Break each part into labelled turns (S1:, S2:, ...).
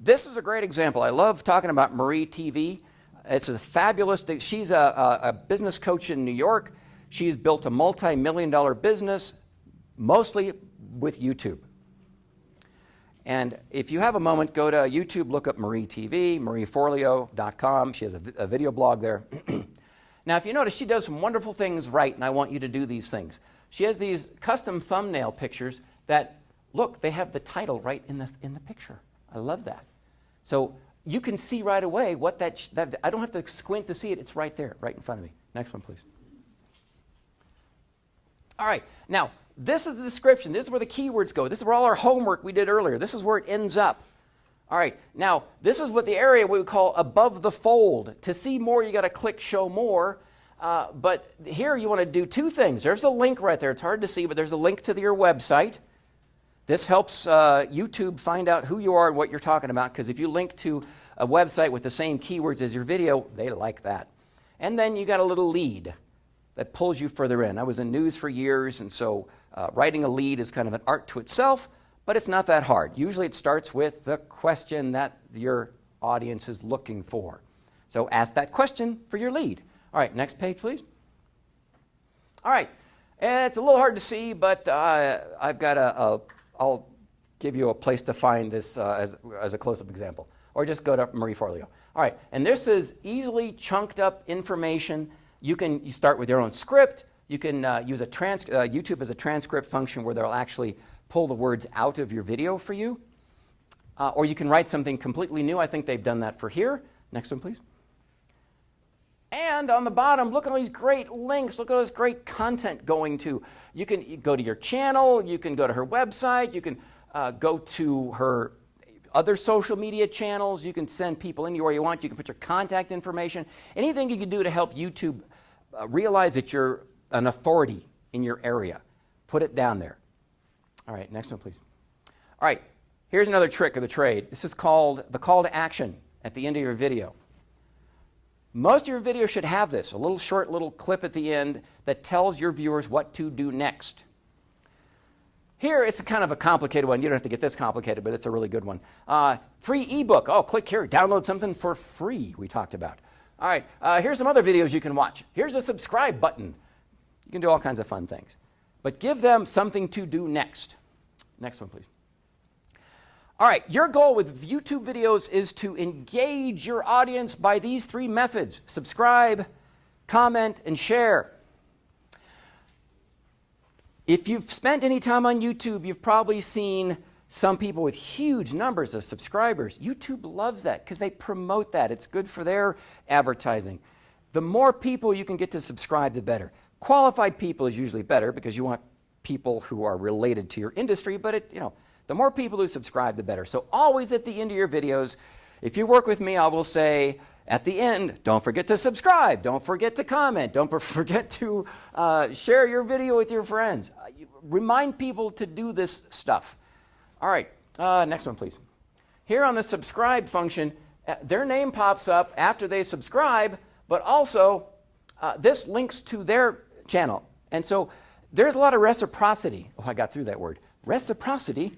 S1: This is a great example. I love talking about MarieTV. It's a fabulous thing. She's a business coach in New York. She's built a multi-million-dollar business, mostly with YouTube. And if you have a moment, go to YouTube, look up MarieTV, marieforleo.com. She has a video blog there. Now, if you notice, she does some wonderful things right, and I want you to do these things. She has these custom thumbnail pictures that, look, they have the title right in the picture. I love that. So you can see right away what that I don't have to squint to see it. It's right there, right in front of me. Next one, please. All right. Now, this is the description. This is where the keywords go. This is where all our homework we did earlier. This is where it ends up. All right. Now, this is what the area we would call above the fold. To see more, you got to click Show More. But here you want to do two things. There's a link right there. It's hard to see, but there's a link to your website. This helps YouTube find out who you are and what you're talking about, because if you link to a website with the same keywords as your video, they like that. And then you got a little lead that pulls you further in. I was in news for years, and so writing a lead is kind of an art to itself, but it's not that hard. Usually it starts with the question that your audience is looking for. So ask that question for your lead. All right, next page, please. All right, it's a little hard to see, but I've got I'll give you a place to find this as a close-up example. Or just go to Marie Forleo. All right, and this is easily chunked up information. You start with your own script. You can use YouTube as a transcript function where they'll actually pull the words out of your video for you. Or you can write something completely new. I think they've done that for here. Next one, please. And on the bottom, look at all these great links. Look at all this great content going to. You can go to your channel. You can go to her website. You can go to her other social media channels. You can send people anywhere you want. You can put your contact information. Anything you can do to help YouTube realize that you're an authority in your area. Put it down there. All right, next one, please. All right, here's another trick of the trade. This is called the call to action at the end of your video. Most of your videos should have this, a little short little clip at the end that tells your viewers what to do next. Here, it's kind of a complicated one. You don't have to get this complicated, but it's a really good one. Free ebook. Oh, click here, download something for free we talked about. All right, here's some other videos you can watch. Here's a subscribe button. You can do all kinds of fun things. But give them something to do next. Next one, please. All right, your goal with YouTube videos is to engage your audience by these three methods: subscribe, comment, and share. If you've spent any time on YouTube, you've probably seen some people with huge numbers of subscribers. YouTube loves that because they promote that. It's good for their advertising. The more people you can get to subscribe, the better. Qualified people is usually better because you want people who are related to your industry, but the more people who subscribe, the better. So always at the end of your videos, if you work with me, I will say at the end, don't forget to subscribe, don't forget to comment, don't forget to share your video with your friends. Remind people to do this stuff. All right, next one, please. Here on the subscribe function, their name pops up after they subscribe, but also this links to their channel. And so there's a lot of reciprocity. Oh, I got through that word. Reciprocity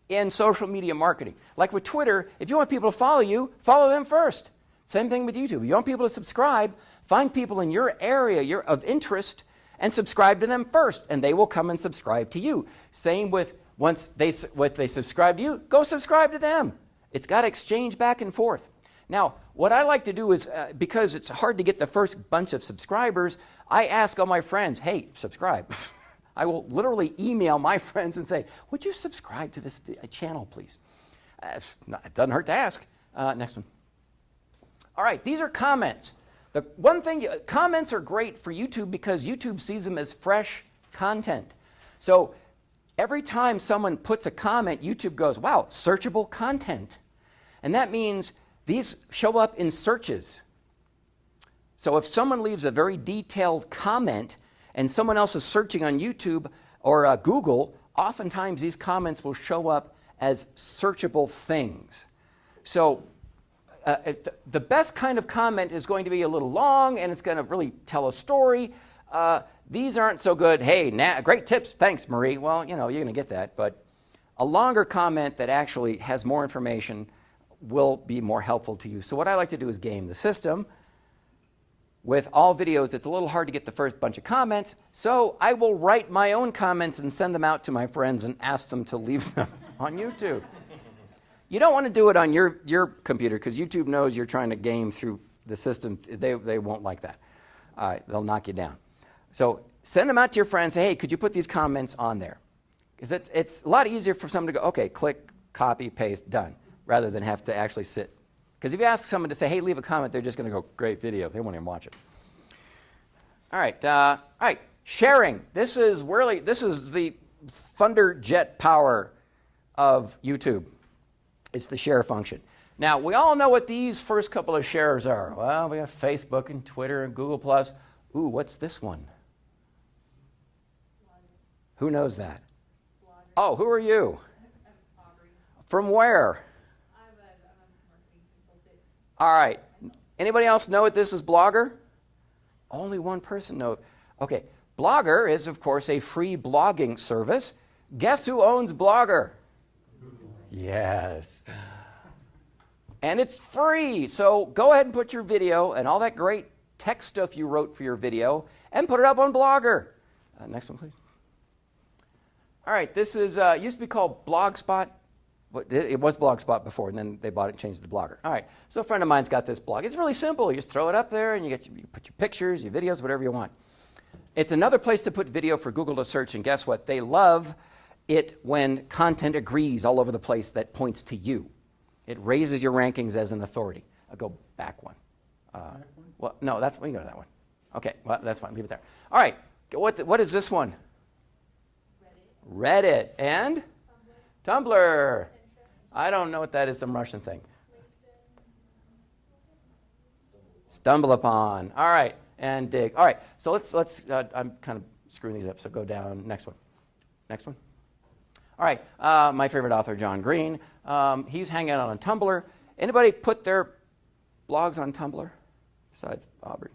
S1: in social media marketing. Like with Twitter, if you want people to follow you, follow them first. Same thing with YouTube. If you want people to subscribe, find people in your area of interest and subscribe to them first, and they will come and subscribe to you. Same with once they subscribe to you, go subscribe to them. It's got to exchange back and forth. Now, what I like to do is, because it's hard to get the first bunch of subscribers, I ask all my friends, hey, subscribe. I will literally email my friends and say, would you subscribe to this channel, please? It doesn't hurt to ask. Next one. All right, these are comments. The one thing, comments are great for YouTube because YouTube sees them as fresh content. So every time someone puts a comment, YouTube goes, wow, searchable content. And that means these show up in searches. So if someone leaves a very detailed comment and someone else is searching on YouTube or Google, oftentimes these comments will show up as searchable things. So the best kind of comment is going to be a little long and it's going to really tell a story. These aren't so good. Hey, great tips. Thanks, Marie. Well, you're going to get that. But a longer comment that actually has more information will be more helpful to you. So what I like to do is game the system. With all videos, it's a little hard to get the first bunch of comments, so I will write my own comments and send them out to my friends and ask them to leave them on YouTube. You don't want to do it on your computer because YouTube knows you're trying to game through the system. They won't like that. They'll knock you down. So send them out to your friends. Say, hey, could you put these comments on there? Because it's a lot easier for someone to go, okay, click, copy, paste, done, rather than have to actually sit. Because if you ask someone to say, hey, leave a comment, they're just going to go, great video. They won't even watch it. All right, sharing. This is the thunderjet power of YouTube. It's the share function. Now, we all know what these first couple of shares are. Well, we have Facebook and Twitter and Google+. Ooh, what's this one? Who knows that? Oh, who are you? From where? All right. Anybody else know what this is, Blogger? Only one person knows. Okay. Blogger is, of course, a free blogging service. Guess who owns Blogger? Yes. And it's free. So go ahead and put your video and all that great text stuff you wrote for your video and put it up on Blogger. Next one, please. All right. This is used to be called Blogspot. It was Blogspot before, and then they bought it and changed it to Blogger. All right, so a friend of mine's got this blog. It's really simple. You just throw it up there, and you put your pictures, your videos, whatever you want. It's another place to put video for Google to search, and guess what? They love it when content agrees all over the place that points to you. It raises your rankings as an authority. I'll go back one. Well, no, we can go to that one. Okay, well, that's fine. Leave it there. All right, what is this one? Reddit. And? Tumblr. I don't know what that is, some Russian thing. StumbleUpon. All right, and dig. All right, so let's I'm kind of screwing these up, so go down. Next one. Next one. All right, my favorite author, John Green. He's hanging out on Tumblr. Anybody put their blogs on Tumblr besides Aubrey?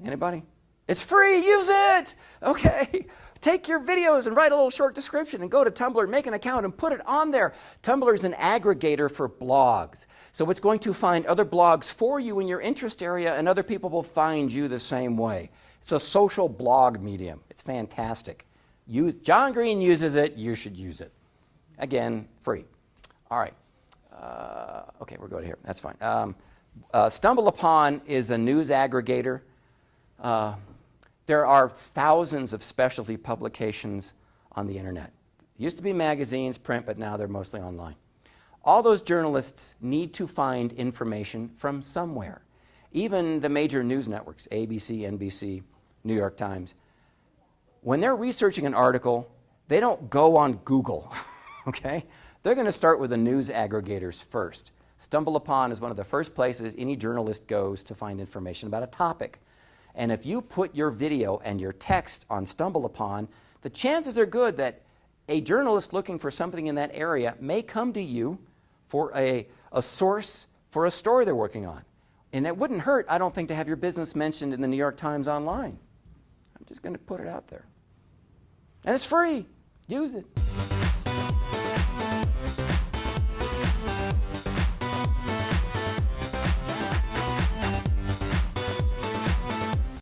S1: Anybody? It's free, use it! Okay, take your videos and write a little short description and go to Tumblr, make an account and put it on there. Tumblr is an aggregator for blogs. So it's going to find other blogs for you in your interest area and other people will find you the same way. It's a social blog medium. It's fantastic. John Green uses it, you should use it. Again, free. All right. Okay, we'll go to here, that's fine. StumbleUpon is a news aggregator. There are thousands of specialty publications on the internet. It used to be magazines, print, but now they're mostly online. All those journalists need to find information from somewhere. Even the major news networks, ABC, NBC, New York Times, when they're researching an article, they don't go on Google, okay? They're going to start with the news aggregators first. StumbleUpon is one of the first places any journalist goes to find information about a topic. And if you put your video and your text on StumbleUpon, the chances are good that a journalist looking for something in that area may come to you for a source for a story they're working on. And it wouldn't hurt, I don't think, to have your business mentioned in the New York Times online. I'm just going to put it out there. And it's free. Use it.